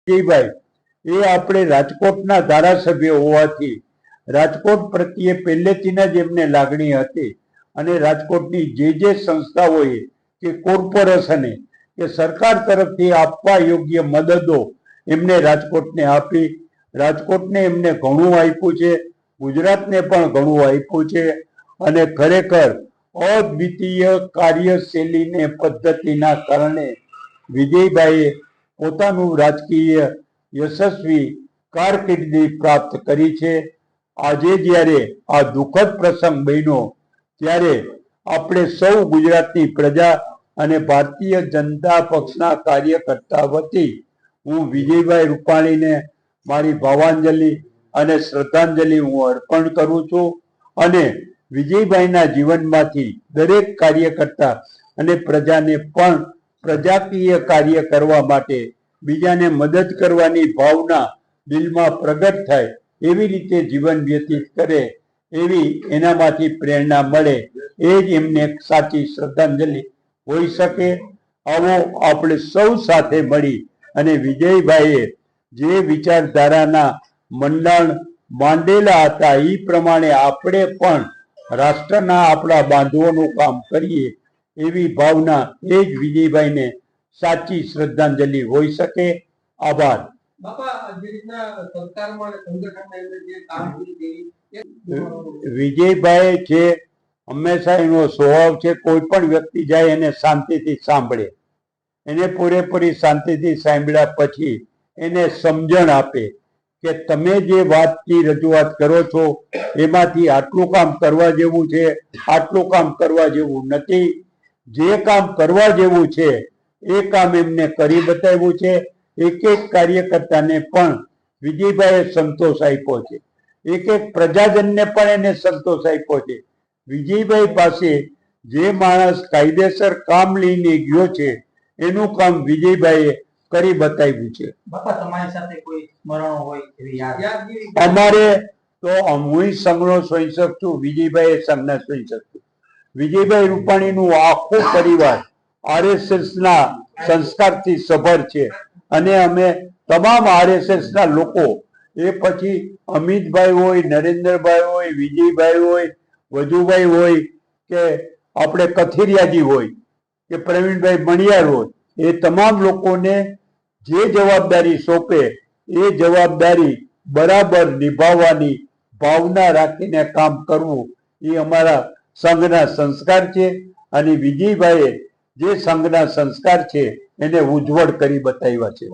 વિજયભાઈ એ આપણે રાજકોટના ધારાસભ્ય હોવાથી રાજકોટ પ્રત્યે પહેલેથી જ એમને લાગણી હતી અને રાજકોટની જે સંસ્થાઓએ કે કોર્પોરેશને કે સરકાર તરફથી આપવા યોગ્ય મદદો એમને રાજકોટને આપી, રાજકોટને એમને ઘણું આપ્યું છે, ગુજરાતને પણ ઘણું આપ્યું છે અને ખરેખર અદ્વિતીય કાર્યશૈલીને પદ્ધતિના કારણે વિજયભાઈએ પોતાનું રાજકીય યશસ્વી કારકિર્દી પ્રાપ્ત કરી છે। આજે જ્યારે આ દુઃખદ પ્રસંગ બન્યો ત્યારે આપણે સૌ ગુજરાતની પ્રજા અને ભારતીય જનતા પક્ષના કાર્યકર્તા વતી હું વિજયભાઈ રૂપાણીને મારી ભાવાંજલિ અને શ્રદ્ધાંજલિ હું અર્પણ કરું છું અને વિજયભાઈના જીવનમાંથી દરેક કાર્યકર્તા અને પ્રજાને પણ પ્રજાકીય કાર્ય કરવા માટે બીજાને મદદ કરવાની ભાવના દિલમાં પ્રગટ થાય એવી રીતે જીવન વ્યતીત કરે એવી એનામાંથી પ્રેરણા મળે એ જ એમને સાચી શ્રદ્ધાંજલિ હોઈ શકે। આવો આપણે સૌ સાથે મળી અને વિજયભાઈએ જે વિચારધારાના મંડાણ માંડેલા હતા એ પ્રમાણે આપણે પણ રાષ્ટ્રના આપણા બાંધવોનું કામ કરીએ એવી ભાવના એ જ વિજયભાઈને સાચી શ્રદ્ધાંજલિ હોઈ શકે। આભાર। વિજયભાઈ જે હંમેશા એનો સ્વભાવ છે કોઈ પણ વ્યક્તિ જાય એને શાંતિથી સાંભળે, એને પૂરેપૂરી શાંતિથી સાંભળ્યા પછી એને સમજણ આપે કે તમે જે વાતની રજૂઆત કરો છો એમાંથી આટલું કામ કરવા જેવું છે, આટલું કામ કરવા જેવું નથી, જે કામ કરવા જેવું છે એ કામ એમને કરી બતાવ્યું છે। એક એક કાર્યકર્તાને પણ વિજયભાઈએ સંતોષ આપ્યો છે, એક એક પ્રજાજનને પણ એને સંતોષ આપ્યો છે। વિજયભાઈ પાસે જે માણસ કાયદેસર કામ લઈને ગયો છે એનું કામ વિજયભાઈએ કરી બતાવ્યું છે। અમારે તો હું સંઘનો સ્વયંસેવક છું, વિજયભાઈ સંઘના સ્વયંસેવક છું। વિજયભાઈ રૂપાણીનું આખું પરિવાર RSS ના સંસ્કારથી સભર છે અને અમે તમામ RSS ના લોકો એ પછી અમિતભાઈ હોય, નરેન્દ્રભાઈ હોય, વિજયભાઈ હોય, વજુભાઈ હોય કે આપણે કથિરિયાજી હોય કે પ્રવીણભાઈ મણિયાર હોય, એ તમામ લોકોને જે જવાબદારી સોંપે એ જવાબદારી બરાબર નિભાવવાની ભાવના રાખીને કામ કરવું એ અમારા સંઘના સંસ્કાર છે અને વિજયભાઈએ જે સંઘના સંસ્કાર છે એને ઉજ્જવળ કરી બતાવ્યા છે।